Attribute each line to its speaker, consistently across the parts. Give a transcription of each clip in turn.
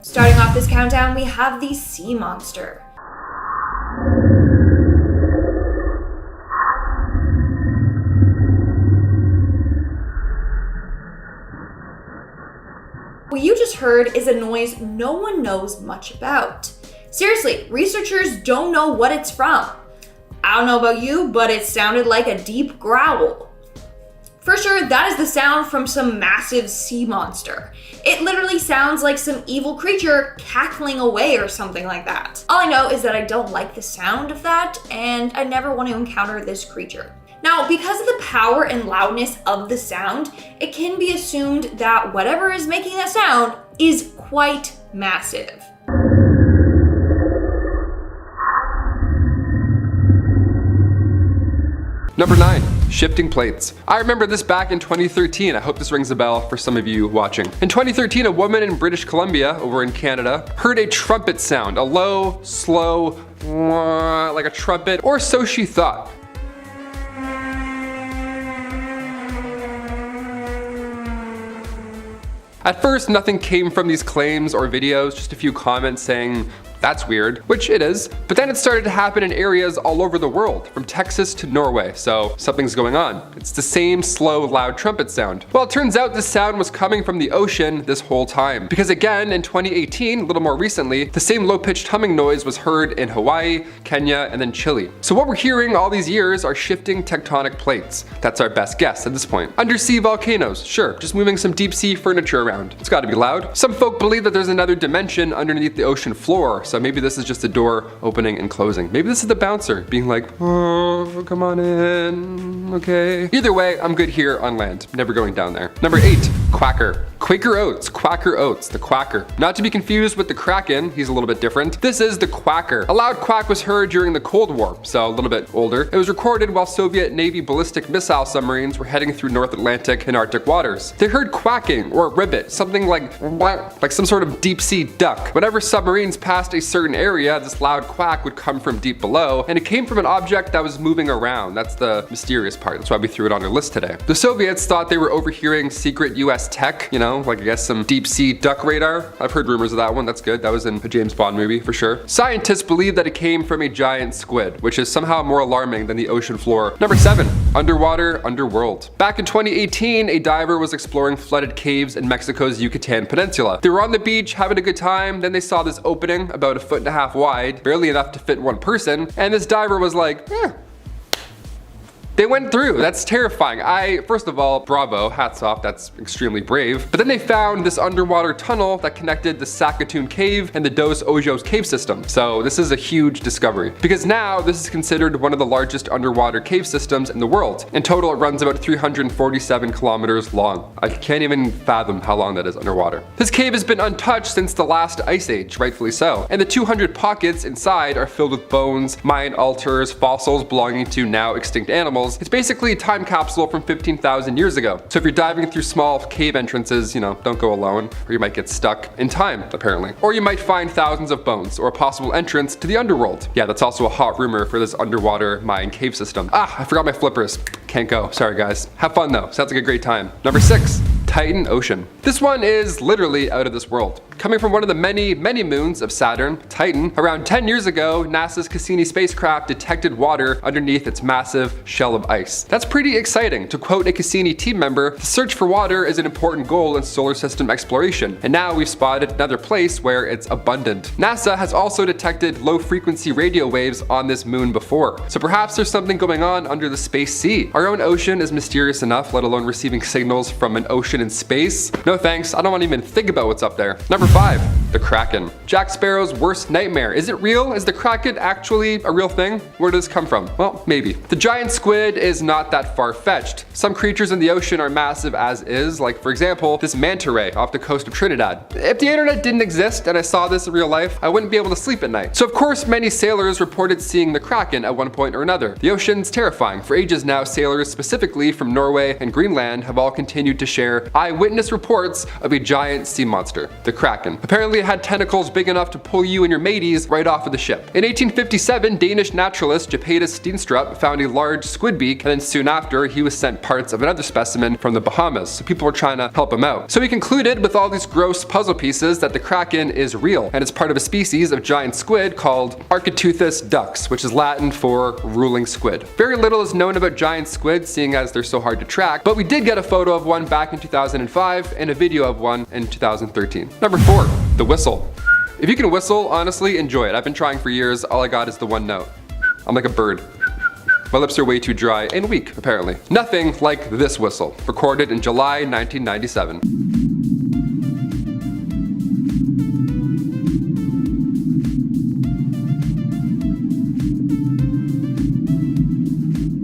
Speaker 1: Starting off this countdown, we have the sea monster. What you just heard is a noise no one knows much about. Seriously, researchers don't know what it's from. I don't know about you, but it sounded like a deep growl. For sure, that is the sound from some massive sea monster. It literally sounds like some evil creature cackling away or something like that. All I know is that I don't like the sound of that, and I never want to encounter this creature. Now, because of the power and loudness of the sound, it can be assumed that whatever is making that sound is quite massive.
Speaker 2: Number 9. Shifting plates. I remember this back in 2013. I hope this rings a bell for some of you watching. In 2013, a woman in British Columbia, over in Canada, heard a trumpet sound, a low, slow, like a trumpet, or so she thought. At first, nothing came from these claims or videos, just a few comments saying, that's weird, which it is. But then it started to happen in areas all over the world, from Texas to Norway, so something's going on. It's the same slow, loud trumpet sound. Well, it turns out this sound was coming from the ocean this whole time. Because again, in 2018, a little more recently, the same low-pitched humming noise was heard in Hawaii, Kenya, and then Chile. So what we're hearing all these years are shifting tectonic plates. That's our best guess at this point. Undersea volcanoes, sure, just moving some deep-sea furniture around. It's gotta be loud. Some folk believe that there's another dimension underneath the ocean floor, so maybe this is just a door opening and closing. Maybe this is the bouncer being like, oh, come on in, okay. Either way, I'm good here on land, never going down there. Number 8, Quacker. Quaker Oats, Quacker Oats, the Quacker. Not to be confused with the Kraken, he's a little bit different. This is the Quacker. A loud quack was heard during the Cold War, so a little bit older. It was recorded while Soviet Navy ballistic missile submarines were heading through North Atlantic and Arctic waters. They heard quacking or ribbit, something like some sort of deep sea duck. Whenever submarines passed a certain area, this loud quack would come from deep below, and it came from an object that was moving around. That's the mysterious part. That's why we threw it on our list today. The Soviets thought they were overhearing secret US tech, you know, like I guess some deep sea duck radar. I've heard rumors of that one. That's good. That was in a James Bond movie for sure. Scientists believe that it came from a giant squid, which is somehow more alarming than the ocean floor. Number 7, underwater, underworld. Back in 2018, a diver was exploring flooded caves in Mexico's Yucatan Peninsula. They were on the beach having a good time, then they saw this opening about 1.5 feet wide, barely enough to fit one person, and this diver was like, They went through. That's terrifying. First of all, bravo, hats off, that's extremely brave. But then they found this underwater tunnel that connected the Saskatoon Cave and the Dos Ojos cave system. So this is a huge discovery. Because now this is considered one of the largest underwater cave systems in the world. In total, it runs about 347 kilometers long. I can't even fathom how long that is underwater. This cave has been untouched since the last ice age, rightfully so. And the 200 pockets inside are filled with bones, Mayan altars, fossils belonging to now extinct animals. It's basically a time capsule from 15,000 years ago. So if you're diving through small cave entrances, you know, don't go alone, or you might get stuck in time, apparently. Or you might find thousands of bones, or a possible entrance to the underworld. Yeah, that's also a hot rumor for this underwater Mayan cave system. I forgot my flippers. Can't go, sorry guys. Have fun though, sounds like a great time. Number 6, Titan Ocean. This one is literally out of this world. Coming from one of the many moons of Saturn, Titan, around 10 years ago, NASA's Cassini spacecraft detected water underneath its massive shell of ice. That's pretty exciting. To quote a Cassini team member, the search for water is an important goal in solar system exploration, and now we've spotted another place where it's abundant. NASA has also detected low-frequency radio waves on this moon before, so perhaps there's something going on under the space sea. Our own ocean is mysterious enough, let alone receiving signals from an ocean in space. No thanks, I don't want to even think about what's up there. Number 5, the Kraken. Jack Sparrow's worst nightmare. Is it real? Is the Kraken actually a real thing? Where does this come from? Well, maybe. The giant squid is not that far-fetched. Some creatures in the ocean are massive as is, like for example, this manta ray off the coast of Trinidad. If the internet didn't exist and I saw this in real life, I wouldn't be able to sleep at night. So of course, many sailors reported seeing the Kraken at one point or another. The ocean's terrifying. For ages now, sailors specifically from Norway and Greenland have all continued to share eyewitness reports of a giant sea monster, the Kraken. Apparently Basically, it had tentacles big enough to pull you and your mateys right off of the ship. In 1857, Danish naturalist Japetus Steenstrup found a large squid beak, and then soon after, he was sent parts of another specimen from the Bahamas, so people were trying to help him out. So he concluded with all these gross puzzle pieces that the Kraken is real, and it's part of a species of giant squid called Architeuthis dux, which is Latin for ruling squid. Very little is known about giant squids, seeing as they're so hard to track, but we did get a photo of one back in 2005 and a video of one in 2013. Number 4, the whistle. If you can whistle, honestly, enjoy it. I've been trying for years. All I got is the one note. I'm like a bird. My lips are way too dry and weak, apparently. Nothing like this whistle, recorded in July 1997.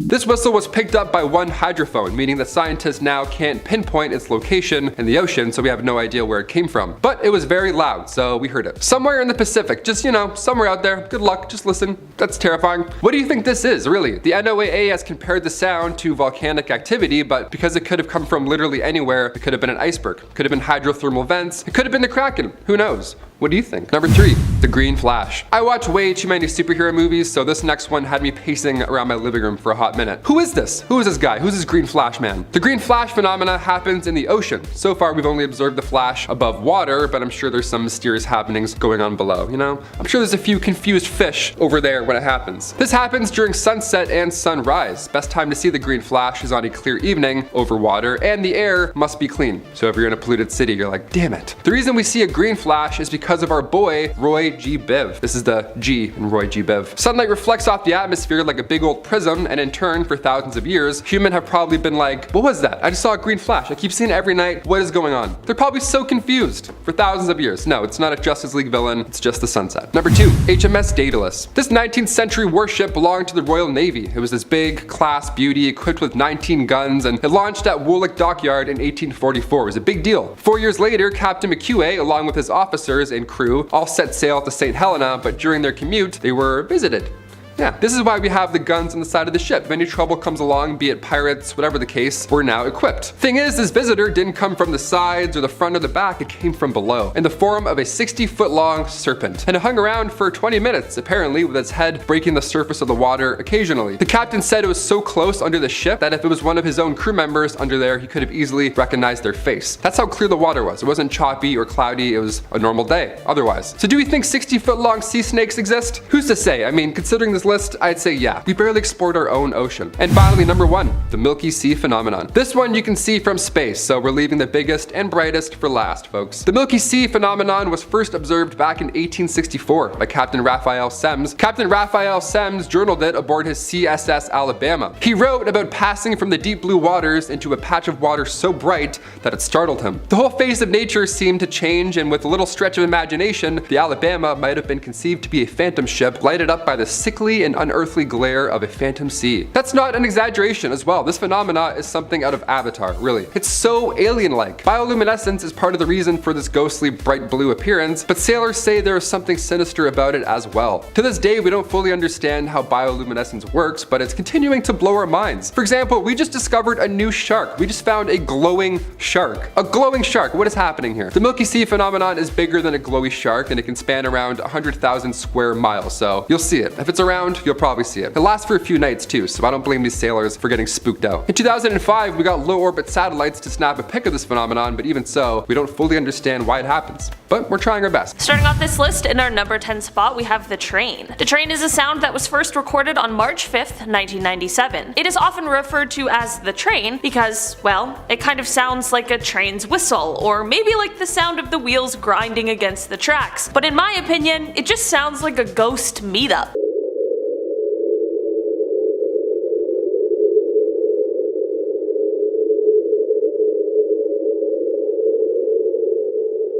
Speaker 2: This whistle was picked up by one hydrophone, meaning that scientists now can't pinpoint its location in the ocean, so we have no idea where it came from. But it was very loud, so we heard it. Somewhere in the Pacific, just, you know, somewhere out there. Good luck, just listen. That's terrifying. What do you think this is, really? The NOAA has compared the sound to volcanic activity, but because it could have come from literally anywhere, it could have been an iceberg, it could have been hydrothermal vents, it could have been the Kraken. Who knows? What do you think? Number 3, the green flash. I watch way too many superhero movies, so this next one had me pacing around my living room for a hot minute. Who is this? Who is this guy? Who's this green flash man? The green flash phenomena happens in the ocean. So far, we've only observed the flash above water, but I'm sure there's some mysterious happenings going on below, you know? I'm sure there's a few confused fish over there when it happens. This happens during sunset and sunrise. Best time to see the green flash is on a clear evening over water, and the air must be clean. So if you're in a polluted city, you're like, damn it. The reason we see a green flash is because of our boy, Roy G. Biv. This is the G in Roy G. Biv. Sunlight reflects off the atmosphere like a big old prism, and in turn, for thousands of years, humans have probably been like, what was that? I just saw a green flash. I keep seeing it every night. What is going on? They're probably so confused for thousands of years. No, it's not a Justice League villain. It's just the sunset. Number 2, HMS Daedalus. This 19th century warship belonged to the Royal Navy. It was this big class beauty equipped with 19 guns, and it launched at Woolwich Dockyard in 1844. It was a big deal. 4 years later, Captain McQuay, along with his officers and crew, all set sail to St. Helena, but during their commute, they were visited. Yeah, this is why we have the guns on the side of the ship. If any trouble comes along, be it pirates, whatever the case, we're now equipped. Thing is, this visitor didn't come from the sides or the front or the back, it came from below, in the form of a 60-foot long serpent. And it hung around for 20 minutes, apparently, with its head breaking the surface of the water occasionally. The captain said it was so close under the ship that if it was one of his own crew members under there, he could have easily recognized their face. That's how clear the water was. It wasn't choppy or cloudy, it was a normal day, otherwise. So do we think 60-foot long sea snakes exist? Who's to say? I mean, considering this list, I'd say yeah. We barely explored our own ocean. And finally, number 1, the Milky Sea phenomenon. This one you can see from space, so we're leaving the biggest and brightest for last, folks. The Milky Sea phenomenon was first observed back in 1864 by Captain Raphael Semmes. Captain Raphael Semmes journaled it aboard his CSS Alabama. He wrote about passing from the deep blue waters into a patch of water so bright that it startled him. The whole face of nature seemed to change, and with a little stretch of imagination, the Alabama might have been conceived to be a phantom ship lighted up by the sickly and unearthly glare of a phantom sea. That's not an exaggeration as well. This phenomena is something out of Avatar, really. It's so alien-like. Bioluminescence is part of the reason for this ghostly bright blue appearance, but sailors say there is something sinister about it as well. To this day, we don't fully understand how bioluminescence works, but it's continuing to blow our minds. For example, we just discovered a new shark. We just found a glowing shark. A glowing shark. What is happening here? The Milky Sea phenomenon is bigger than a glowy shark, and it can span around 100,000 square miles, so you'll see it. If it's around, you'll probably see it. It lasts for a few nights too, so I don't blame these sailors for getting spooked out. In 2005, we got low orbit satellites to snap a pic of this phenomenon, but even so, we don't fully understand why it happens. But we're trying our best.
Speaker 3: Starting off this list, in our number 10 spot, we have the train. The train is a sound that was first recorded on March 5th, 1997. It is often referred to as the train because, well, it kind of sounds like a train's whistle, or maybe like the sound of the wheels grinding against the tracks. But in my opinion, it just sounds like a ghost meetup.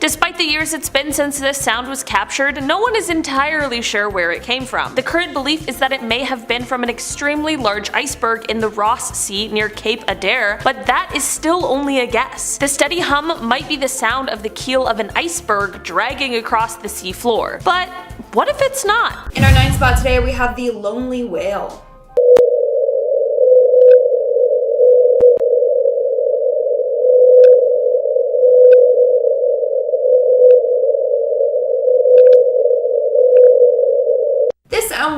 Speaker 3: Despite the years it's been since this sound was captured, no one is entirely sure where it came from. The current belief is that it may have been from an extremely large iceberg in the Ross Sea near Cape Adare, but that is still only a guess. The steady hum might be the sound of the keel of an iceberg dragging across the sea floor. But what if it's not?
Speaker 1: In our 9th spot today, we have the lonely whale.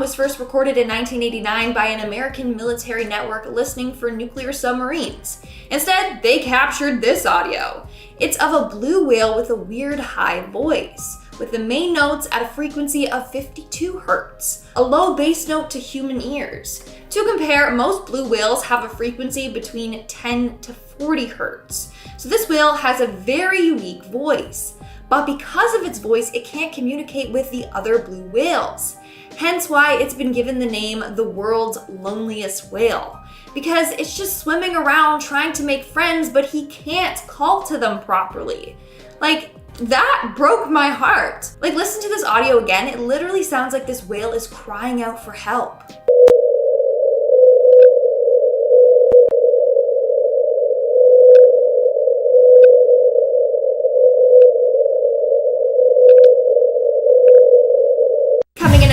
Speaker 1: was first recorded in 1989 by an American military network listening for nuclear submarines. Instead, they captured this audio. It's of a blue whale with a weird high voice, with the main notes at a frequency of 52 Hz, a low bass note to human ears. To compare, most blue whales have a frequency between 10 to 40 Hz. So this whale has a very unique voice. But because of its voice, it can't communicate with the other blue whales. Hence why it's been given the name the world's loneliest whale. Because it's just swimming around trying to make friends, but he can't call to them properly. Like, that broke my heart. Like, listen to this audio again. It literally sounds like this whale is crying out for help.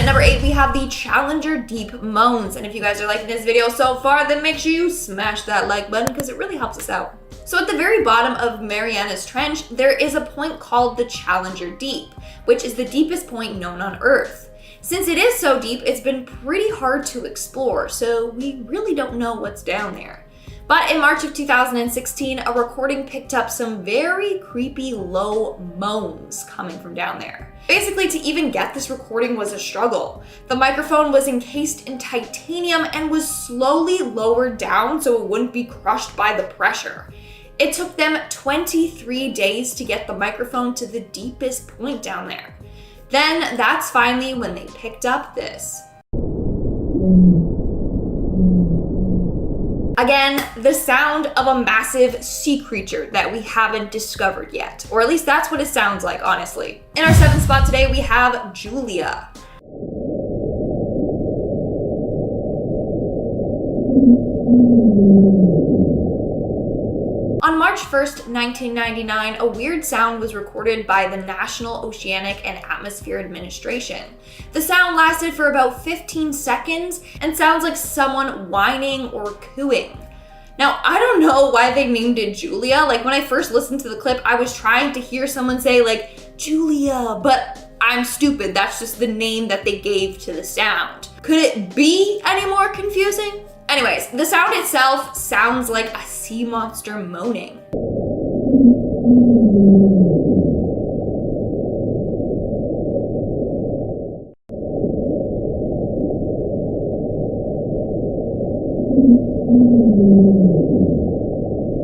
Speaker 1: Number 8, we have the Challenger Deep Moans. And if you guys are liking this video so far, then make sure you smash that like button because it really helps us out. So at the very bottom of Mariana's Trench, there is a point called the Challenger Deep, which is the deepest point known on Earth. Since it is so deep, it's been pretty hard to explore, so we really don't know what's down there. But in March of 2016, a recording picked up some very creepy low moans coming from down there. Basically, to even get this recording was a struggle. The microphone was encased in titanium and was slowly lowered down so it wouldn't be crushed by the pressure. It took them 23 days to get the microphone to the deepest point down there. Then that's finally when they picked up this. Again, the sound of a massive sea creature that we haven't discovered yet. Or at least that's what it sounds like, honestly. In our 7th spot today, we have Julia. On March 1st, 1999, a weird sound was recorded by the National Oceanic and Atmospheric Administration. The sound lasted for about 15 seconds and sounds like someone whining or cooing. Now, I don't know why they named it Julia. Like, when I first listened to the clip, I was trying to hear someone say, like, Julia, but I'm stupid. That's just the name that they gave to the sound. Could it be any more confusing? Anyways, the sound itself sounds like a sea monster moaning.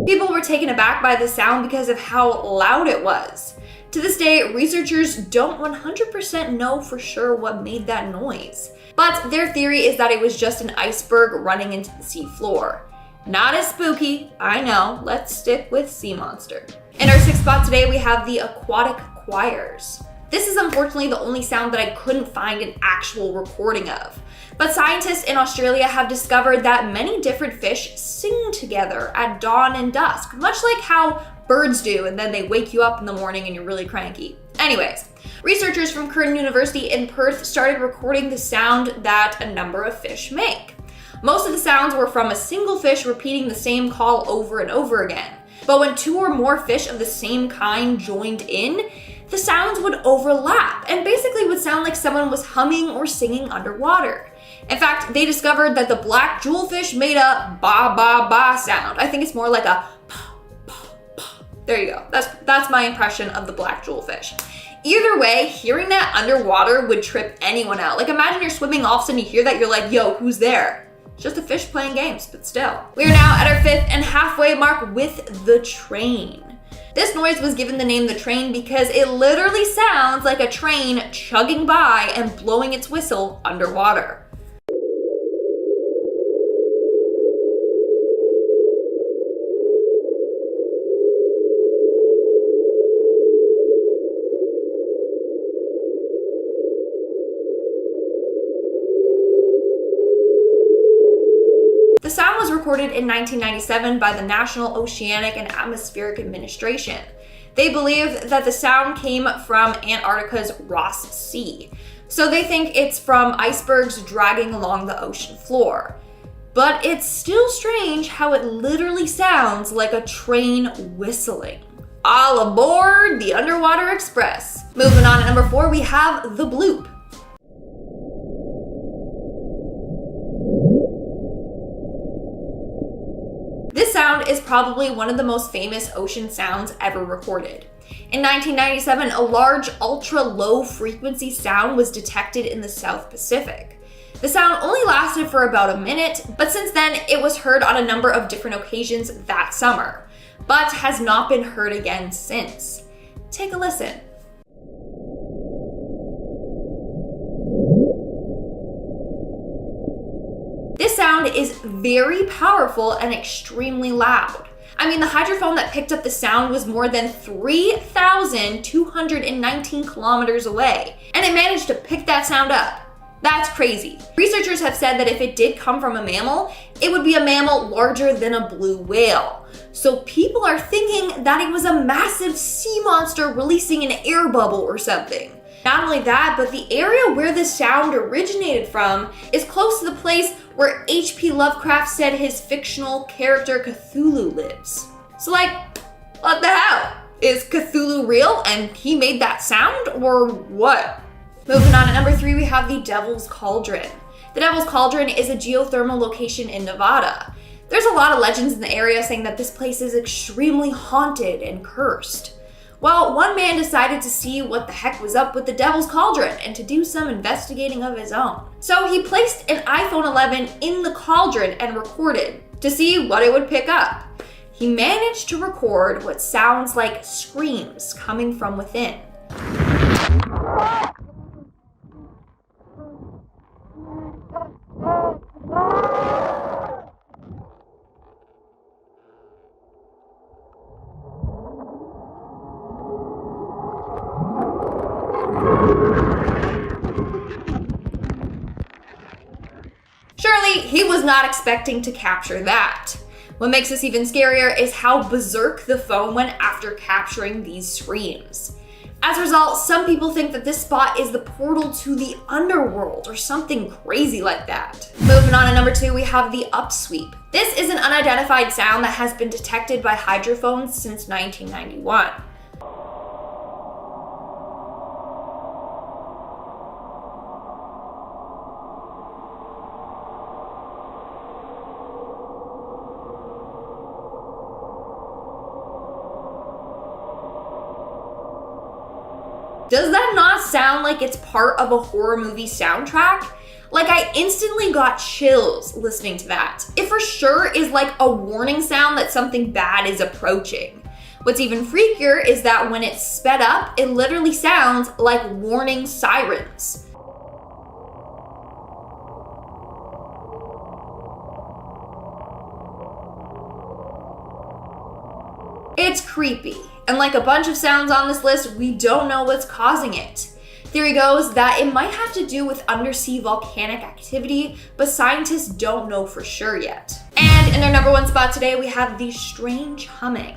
Speaker 1: People were taken aback by the sound because of how loud it was. To this day, researchers don't 100% know for sure what made that noise. But their theory is that it was just an iceberg running into the sea floor. Not as spooky, I know, let's stick with sea monster. In our 6th spot today, we have the aquatic choirs. This is unfortunately the only sound that I couldn't find an actual recording of. But scientists in Australia have discovered that many different fish sing together at dawn and dusk, much like how birds do, and then they wake you up in the morning and you're really cranky. Anyways, researchers from Curtin University in Perth started recording the sound that a number of fish make. Most of the sounds were from a single fish repeating the same call over and over again. But when 2 or more fish of the same kind joined in, the sounds would overlap and basically would sound like someone was humming or singing underwater. In fact, they discovered that the black jewelfish made a ba ba ba sound. I think it's more like a pa pa pa. There you go. That's my impression of the black jewelfish. Either way, hearing that underwater would trip anyone out. Like, imagine you're swimming, all of a sudden you hear that, you're like, yo, who's there? It's just a fish playing games, but still. We are now at our 5th and halfway mark with the train. This noise was given the name the train because it literally sounds like a train chugging by and blowing its whistle underwater. The sound was recorded in 1997 by the National Oceanic and Atmospheric Administration. They believe that the sound came from Antarctica's Ross Sea, so they think it's from icebergs dragging along the ocean floor. But it's still strange how it literally sounds like a train whistling. All aboard the Underwater Express. Moving on to number 4, we have the bloop. sound is probably one of the most famous ocean sounds ever recorded. In 1997, a large ultra-low frequency sound was detected in the South Pacific. The sound only lasted for about a minute, but since then it was heard on a number of different occasions that summer, but has not been heard again since. Take a listen. This sound is very powerful and extremely loud. I mean, the hydrophone that picked up the sound was more than 3,219 kilometers away, and it managed to pick that sound up. That's crazy. Researchers have said that if it did come from a mammal, it would be a mammal larger than a blue whale. So people are thinking that it was a massive sea monster releasing an air bubble or something. Not only that, but the area where the sound originated from is close to the place where H.P. Lovecraft said his fictional character Cthulhu lives. So like, what the hell? Is Cthulhu real and he made that sound, or what? Moving on to number 3, we have the Devil's Cauldron. The Devil's Cauldron is a geothermal location in Nevada. There's a lot of legends in the area saying that this place is extremely haunted and cursed. Well, one man decided to see what the heck was up with the Devil's Cauldron and to do some investigating of his own. So he placed an iPhone 11 in the cauldron and recorded to see what it would pick up. He managed to record what sounds like screams coming from within. Surely, he was not expecting to capture that. What makes this even scarier is how berserk the phone went after capturing these screams. As a result, some people think that this spot is the portal to the underworld or something crazy like that. Moving on to number 2, we have the UPSWEEP. This is an unidentified sound that has been detected by hydrophones since 1991. Does that not sound like it's part of a horror movie soundtrack? Like, I instantly got chills listening to that. It for sure is like a warning sound that something bad is approaching. What's even freakier is that when it's sped up, it literally sounds like warning sirens. It's creepy. And like a bunch of sounds on this list, we don't know what's causing it. Theory goes that it might have to do with undersea volcanic activity, but scientists don't know for sure yet. And in our number 1 spot today, we have the strange humming.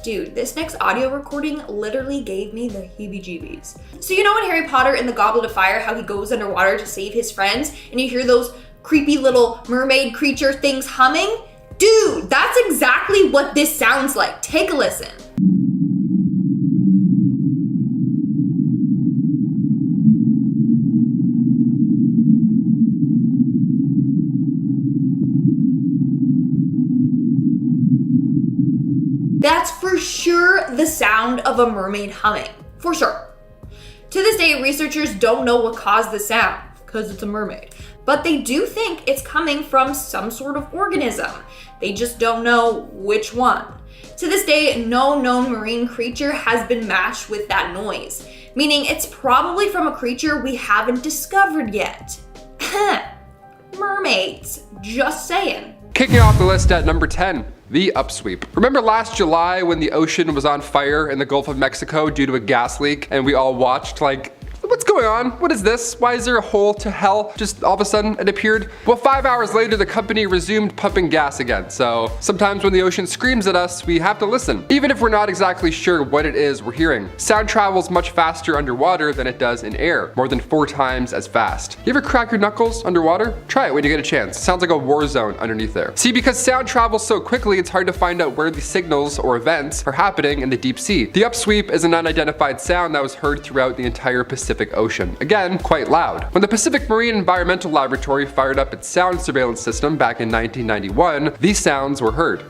Speaker 1: Dude, this next audio recording literally gave me the heebie-jeebies. So you know in Harry Potter in the Goblet of Fire, how he goes underwater to save his friends, and you hear those creepy little mermaid creature things humming? Dude, that's exactly what this sounds like. Take a listen. That's for sure the sound of a mermaid humming, for sure. To this day, researchers don't know what caused the sound, because it's a mermaid, but they do think it's coming from some sort of organism. They just don't know which one. To this day, no known marine creature has been matched with that noise, meaning it's probably from a creature we haven't discovered yet. Mermaids, just saying.
Speaker 2: Kicking off the list at number 10, the UPSWEEP. Remember last July when the ocean was on fire in the Gulf of Mexico due to a gas leak and we all watched like, what's going on? What is this? Why is there a hole to hell? Just all of a sudden it appeared? Well, 5 hours later, the company resumed pumping gas again. So sometimes when the ocean screams at us, we have to listen. Even if we're not exactly sure what it is we're hearing. Sound travels much faster underwater than it does in air, more than 4 times as fast. You ever crack your knuckles underwater? Try it when you get a chance. It sounds like a war zone underneath there. See, because sound travels so quickly, it's hard to find out where the signals or events are happening in the deep sea. The UPSWEEP is an unidentified sound that was heard throughout the entire Pacific Ocean. Again, quite loud. When the Pacific Marine Environmental Laboratory fired up its sound surveillance system back in 1991, these sounds were heard.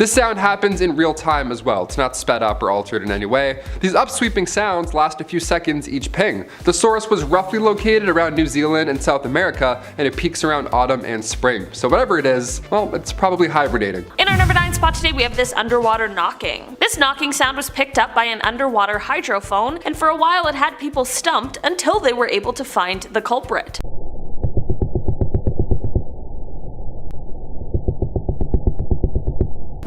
Speaker 2: This sound happens in real time as well. It's not sped up or altered in any way. These upsweeping sounds last a few seconds each ping. The source was roughly located around New Zealand and South America, and it peaks around autumn and spring. So whatever it is, well, it's probably hibernating.
Speaker 3: In our number 9 spot today, we have this underwater knocking. This knocking sound was picked up by an underwater hydrophone, and for a while it had people stumped until they were able to find the culprit.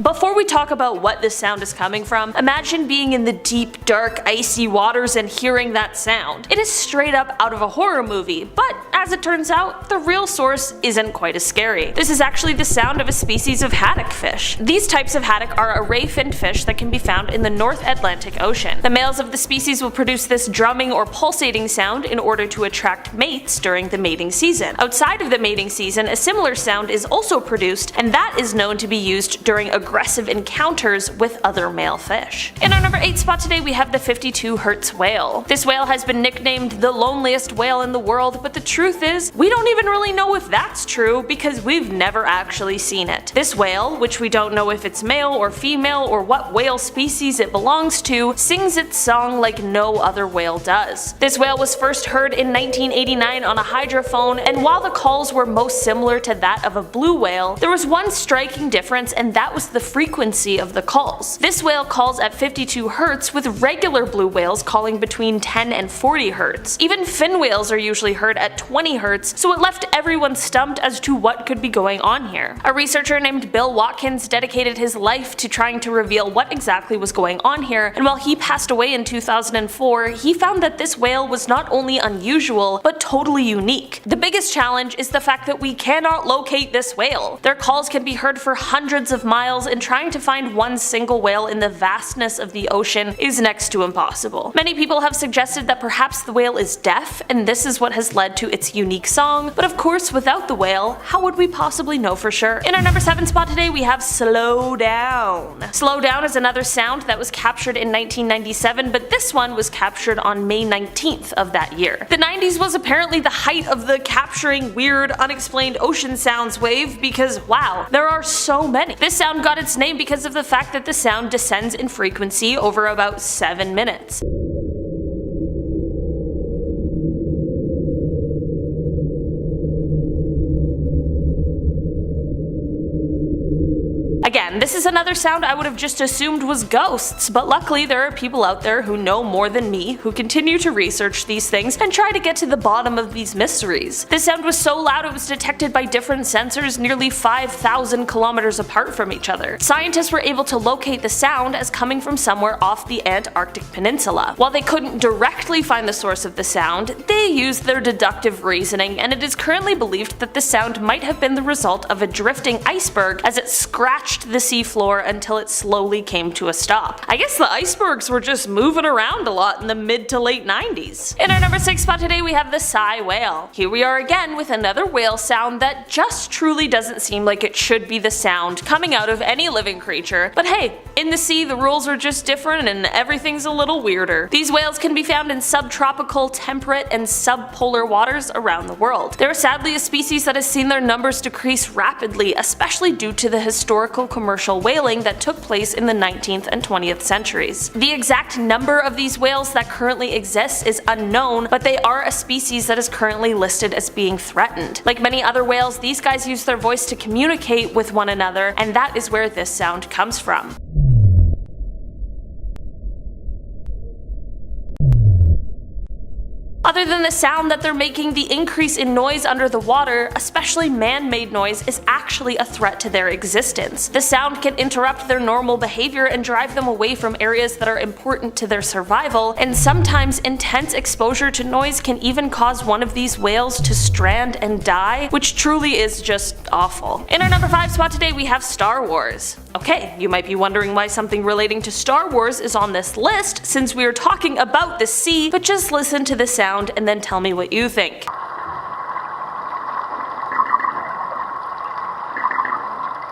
Speaker 3: Before we talk about what this sound is coming from, imagine being in the deep, dark, icy waters and hearing that sound. It is straight up out of a horror movie, but as it turns out, the real source isn't quite as scary. This is actually the sound of a species of haddock fish. These types of haddock are a ray-finned fish that can be found in the North Atlantic Ocean. The males of the species will produce this drumming or pulsating sound in order to attract mates during the mating season. Outside of the mating season, a similar sound is also produced, and that is known to be used during aggressive encounters with other male fish. In our number 8 spot today, we have the 52 Hertz whale. This whale has been nicknamed the loneliest whale in the world, but the truth is, we don't even really know if that's true because we've never actually seen it. This whale, which we don't know if it's male or female or what whale species it belongs to, sings its song like no other whale does. This whale was first heard in 1989 on a hydrophone, and while the calls were most similar to that of a blue whale, there was one striking difference, and that was the frequency of the calls. This whale calls at 52 Hz with regular blue whales calling between 10 and 40 Hz. Even fin whales are usually heard at 20 Hz, so it left everyone stumped as to what could be going on here. A researcher named Bill Watkins dedicated his life to trying to reveal what exactly was going on here, and while he passed away in 2004, he found that this whale was not only unusual, but totally unique. The biggest challenge is the fact that we cannot locate this whale. Their calls can be heard for hundreds of miles, and trying to find one single whale in the vastness of the ocean is next to impossible. Many people have suggested that perhaps the whale is deaf, and this is what has led to its unique song, but of course without the whale, how would we possibly know for sure? In our number 7 spot today, we have Slow Down. Slow Down is another sound that was captured in 1997, but this one was captured on May 19th of that year. The 90s was apparently the height of the capturing weird, unexplained ocean sounds wave because wow, there are so many. This sound got its name because of the fact that the sound descends in frequency over about 7 minutes. Again, this is another sound I would have just assumed was ghosts, but luckily there are people out there who know more than me who continue to research these things and try to get to the bottom of these mysteries. This sound was so loud it was detected by different sensors nearly 5,000 kilometers apart from each other. Scientists were able to locate the sound as coming from somewhere off the Antarctic Peninsula. While they couldn't directly find the source of the sound, they used their deductive reasoning, and it is currently believed that the sound might have been the result of a drifting iceberg as it scratched the seafloor until it slowly came to a stop. I guess the icebergs were just moving around a lot in the mid to late 90s. In our number 6 spot today, we have the Sigh whale. Here we are again with another whale sound that just truly doesn't seem like it should be the sound coming out of any living creature, but hey, in the sea the rules are just different and everything's a little weirder. These whales can be found in subtropical, temperate, and subpolar waters around the world. They're sadly a species that has seen their numbers decrease rapidly, especially due to the historical commercial whaling that took place in the 19th and 20th centuries. The exact number of these whales that currently exist is unknown, but they are a species that is currently listed as being threatened. Like many other whales, these guys use their voice to communicate with one another, and that is where this sound comes from. Other than the sound that they're making, the increase in noise under the water, especially man-made noise, is actually a threat to their existence. The sound can interrupt their normal behavior and drive them away from areas that are important to their survival, and sometimes intense exposure to noise can even cause one of these whales to strand and die, which truly is just awful. In our number 5 spot today, we have Star Wars. Okay, you might be wondering why something relating to Star Wars is on this list since we are talking about the sea, but just listen to the sound and then tell me what you think.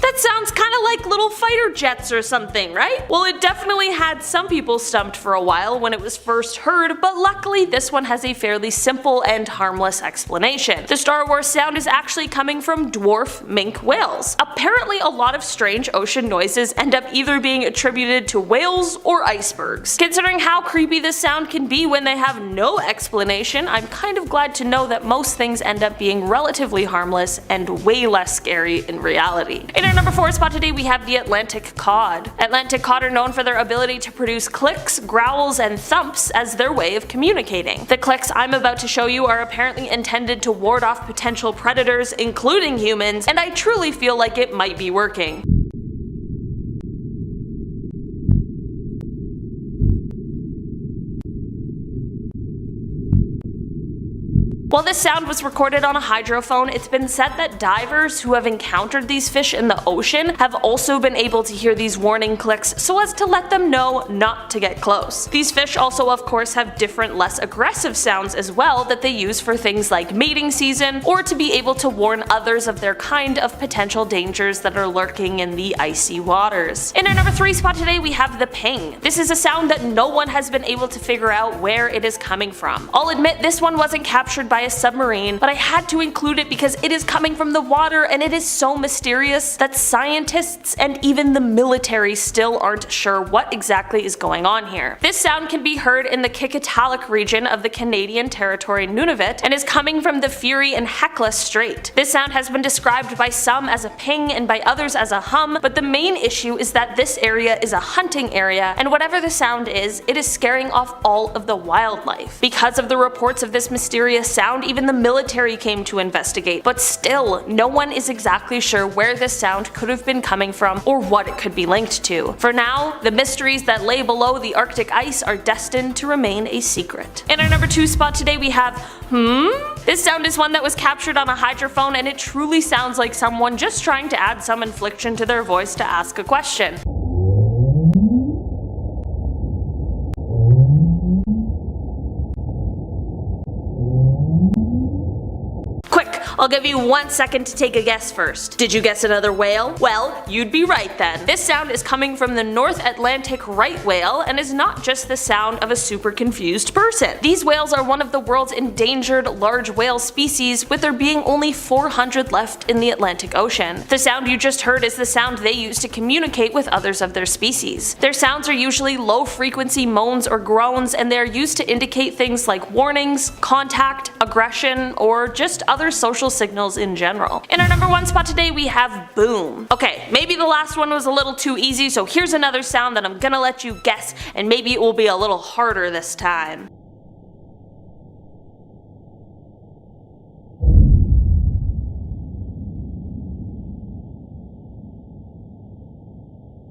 Speaker 3: That sounds kinda like little fighter jets or something, right? Well, it definitely had some people stumped for a while when it was first heard, but luckily this one has a fairly simple and harmless explanation. The Star Wars sound is actually coming from dwarf minke whales. Apparently a lot of strange ocean noises end up either being attributed to whales or icebergs. Considering how creepy this sound can be when they have no explanation, I'm kind of glad to know that most things end up being relatively harmless and way less scary in reality. In our number 4 spot today we have the Atlantic cod. Atlantic cod are known for their ability to produce clicks, growls, and thumps as their way of communicating. The clicks I'm about to show you are apparently intended to ward off potential predators, including humans, and I truly feel like it might be working. While this sound was recorded on a hydrophone, it's been said that divers who have encountered these fish in the ocean have also been able to hear these warning clicks so as to let them know not to get close. These fish also of course have different less aggressive sounds as well that they use for things like mating season or to be able to warn others of their kind of potential dangers that are lurking in the icy waters. In our number 3 spot today we have the ping. This is a sound that no one has been able to figure out where it is coming from. I'll admit this one wasn't captured by a submarine, but I had to include it because it is coming from the water and it is so mysterious that scientists and even the military still aren't sure what exactly is going on here. This sound can be heard in the Kikatalik region of the Canadian territory Nunavut and is coming from the Fury and Hecla Strait. This sound has been described by some as a ping and by others as a hum, but the main issue is that this area is a hunting area and whatever the sound is, it is scaring off all of the wildlife. Because of the reports of this mysterious sound, even the military came to investigate, but still, no one is exactly sure where this sound could have been coming from or what it could be linked to. For now, the mysteries that lay below the Arctic ice are destined to remain a secret. In our number 2 spot today we have This sound is one that was captured on a hydrophone and it truly sounds like someone just trying to add some inflection to their voice to ask a question. I'll give you 1 second to take a guess first. Did you guess another whale? Well, you'd be right then. This sound is coming from the North Atlantic right whale and is not just the sound of a super confused person. These whales are one of the world's endangered large whale species, with there being only 400 left in the Atlantic Ocean. The sound you just heard is the sound they use to communicate with others of their species. Their sounds are usually low frequency moans or groans, and they are used to indicate things like warnings, contact, aggression, or just other social signals in general. In our number 1 spot today we have boom. Okay, maybe the last one was a little too easy, so here's another sound that I'm gonna let you guess, and maybe it will be a little harder this time.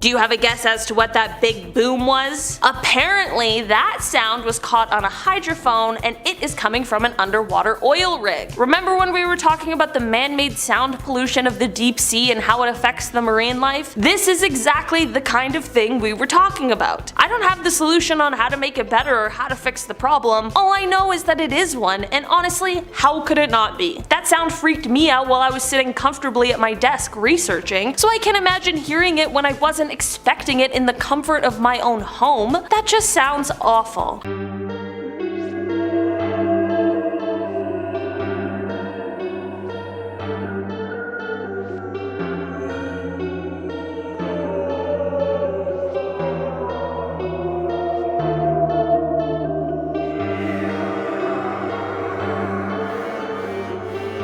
Speaker 3: Do you have a guess as to what that big boom was? Apparently, that sound was caught on a hydrophone and it is coming from an underwater oil rig. Remember when we were talking about the man-made sound pollution of the deep sea and how it affects the marine life? This is exactly the kind of thing we were talking about. I don't have the solution on how to make it better or how to fix the problem. All I know is that it is one, and honestly, how could it not be? That sound freaked me out while I was sitting comfortably at my desk researching, so I can imagine hearing it when I wasn't expecting it in the comfort of my own home. That just sounds awful.